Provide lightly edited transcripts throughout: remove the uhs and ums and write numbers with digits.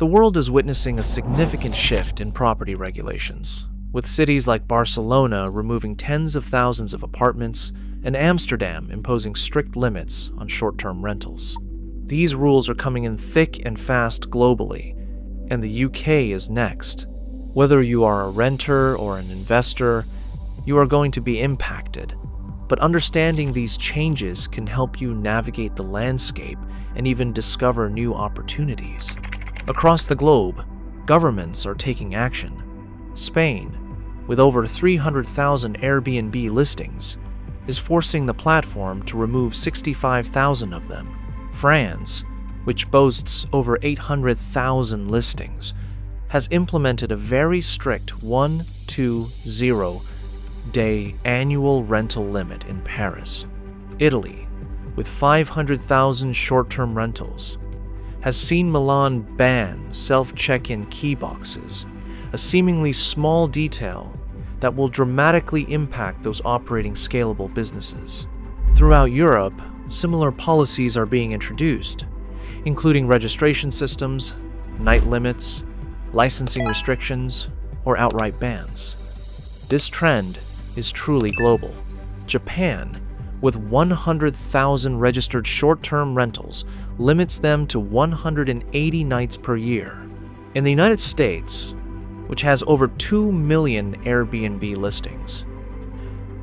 The world is witnessing a significant shift in property regulations, with cities like Barcelona removing tens of thousands of apartments and Amsterdam imposing strict limits on short-term rentals. These rules are coming in thick and fast globally, and the UK is next. Whether you are a renter or an investor, you are going to be impacted, but understanding these changes can help you navigate the landscape and even discover new opportunities. Across the globe, governments are taking action. Spain, with over 300,000 Airbnb listings, is forcing the platform to remove 65,000 of them. France, which boasts over 800,000 listings, has implemented a very strict 1-2-0-day annual rental limit in Paris. Italy, with 500,000 short-term rentals, has seen Milan ban self-check-in key boxes, a seemingly small detail that will dramatically impact those operating scalable businesses. Throughout Europe, similar policies are being introduced, including registration systems, night limits, licensing restrictions, or outright bans. This trend is truly global. Japan, with 100,000 registered short-term rentals, limits them to 180 nights per year. In the United States, which has over 2 million Airbnb listings,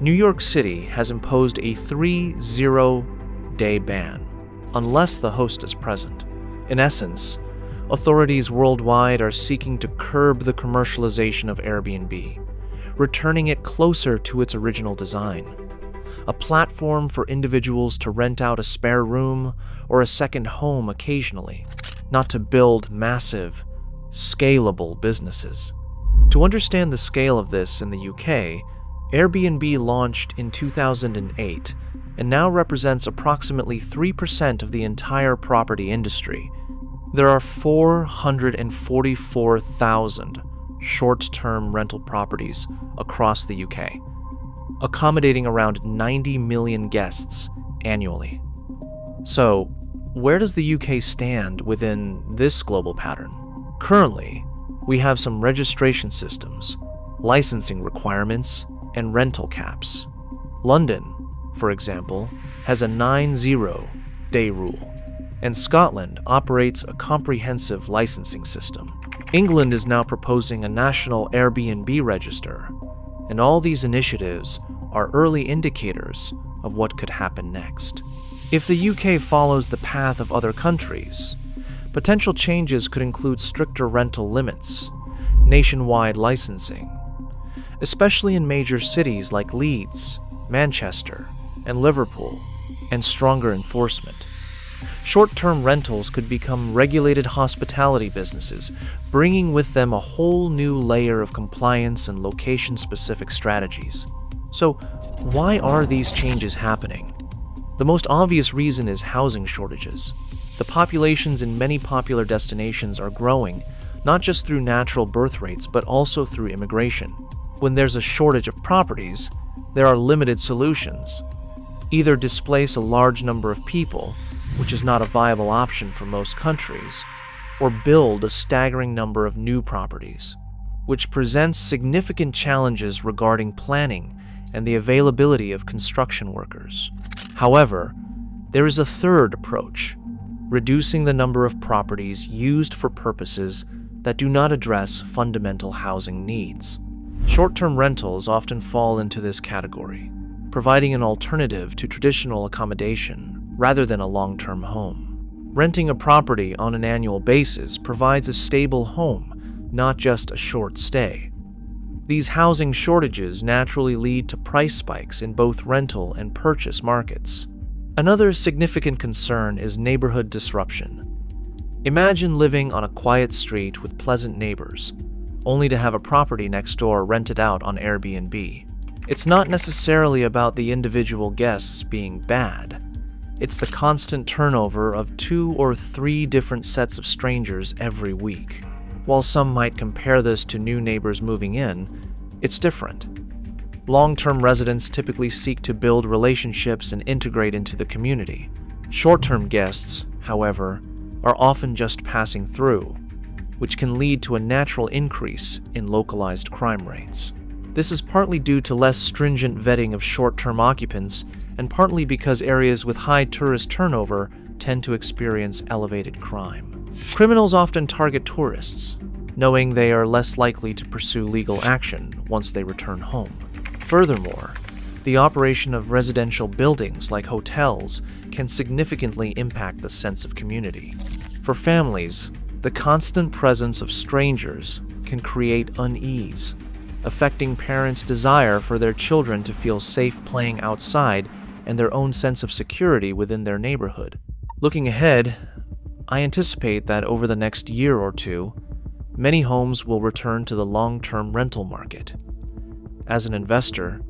New York City has imposed a 3-0-day ban, unless the host is present. In essence, authorities worldwide are seeking to curb the commercialization of Airbnb, returning it closer to its original design, a platform for individuals to rent out a spare room or a second home occasionally, not to build massive, scalable businesses. To understand the scale of this in the UK, Airbnb launched in 2008 and now represents approximately 3% of the entire property industry. There are 444,000 short-term rental properties across the UK, accommodating around 90 million guests annually. So, where does the UK stand within this global pattern? Currently, we have some registration systems, licensing requirements, and rental caps. London, for example, has a 9-0-day rule, and Scotland operates a comprehensive licensing system. England is now proposing a national Airbnb register, and all these initiatives are early indicators of what could happen next. If the UK follows the path of other countries, potential changes could include stricter rental limits, nationwide licensing, especially in major cities like Leeds, Manchester, and Liverpool, and stronger enforcement. Short-term rentals could become regulated hospitality businesses, bringing with them a whole new layer of compliance and location-specific strategies. So, why are these changes happening? The most obvious reason is housing shortages. The populations in many popular destinations are growing, not just through natural birth rates, but also through immigration. When there's a shortage of properties, there are limited solutions. Either displace a large number of people, which is not a viable option for most countries, or build a staggering number of new properties, which presents significant challenges regarding planning and the availability of construction workers. However, there is a third approach, reducing the number of properties used for purposes that do not address fundamental housing needs. Short-term rentals often fall into this category, providing an alternative to traditional accommodation rather than a long-term home. Renting a property on an annual basis provides a stable home, not just a short stay. These housing shortages naturally lead to price spikes in both rental and purchase markets. Another significant concern is neighborhood disruption. Imagine living on a quiet street with pleasant neighbors, only to have a property next door rented out on Airbnb. It's not necessarily about the individual guests being bad. It's the constant turnover of 2 or 3 different sets of strangers every week. While some might compare this to new neighbors moving in, it's different. Long-term residents typically seek to build relationships and integrate into the community. Short-term guests, however, are often just passing through, which can lead to a natural increase in localized crime rates. This is partly due to less stringent vetting of short-term occupants, and partly because areas with high tourist turnover tend to experience elevated crime. Criminals often target tourists, knowing they are less likely to pursue legal action once they return home. Furthermore, the operation of residential buildings like hotels can significantly impact the sense of community. For families, the constant presence of strangers can create unease, affecting parents' desire for their children to feel safe playing outside and their own sense of security within their neighborhood. Looking ahead, I anticipate that over the next year or two, many homes will return to the long-term rental market. As an investor,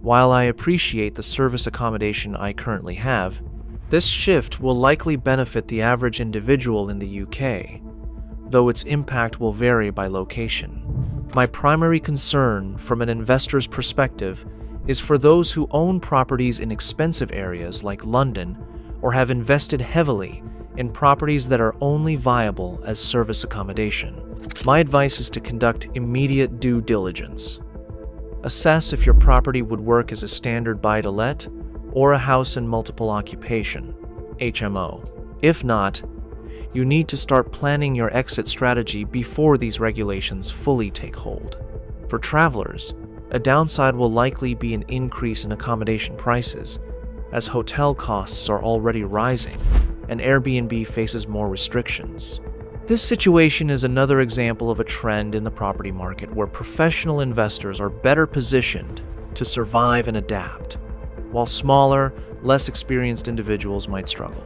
while I appreciate the service accommodation I currently have, this shift will likely benefit the average individual in the UK, though its impact will vary by location. My primary concern from an investor's perspective is for those who own properties in expensive areas like London or have invested heavily in properties that are only viable as service accommodation. My advice is to conduct immediate due diligence. Assess if your property would work as a standard buy-to-let or a house in multiple occupation, HMO. If not, you need to start planning your exit strategy before these regulations fully take hold. For travelers, a downside will likely be an increase in accommodation prices, as hotel costs are already rising and Airbnb faces more restrictions. This situation is another example of a trend in the property market where professional investors are better positioned to survive and adapt, while smaller, less experienced individuals might struggle.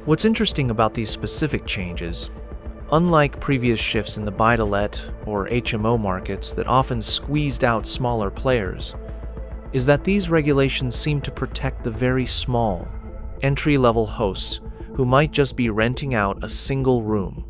What's interesting about these specific changes, unlike previous shifts in the buy-to-let or HMO markets that often squeezed out smaller players, is that these regulations seem to protect the very small, entry-level hosts who might just be renting out a single room.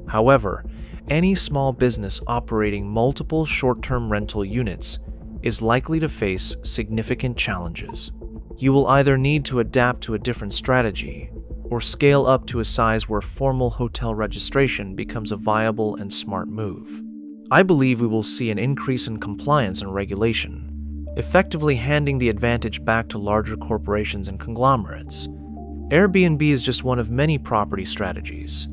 However, any small business operating multiple short-term rental units is likely to face significant challenges. You will either need to adapt to a different strategy or scale up to a size where formal hotel registration becomes a viable and smart move. I believe we will see an increase in compliance and regulation, effectively handing the advantage back to larger corporations and conglomerates. Airbnb is just one of many property strategies.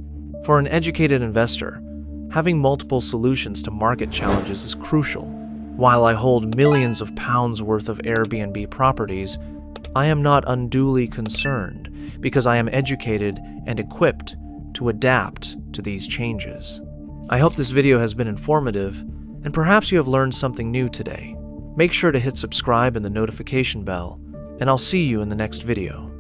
For an educated investor, having multiple solutions to market challenges is crucial. While I hold millions of pounds worth of Airbnb properties, I am not unduly concerned because I am educated and equipped to adapt to these changes. I hope this video has been informative, and perhaps you have learned something new today. Make sure to hit subscribe and the notification bell, and I'll see you in the next video.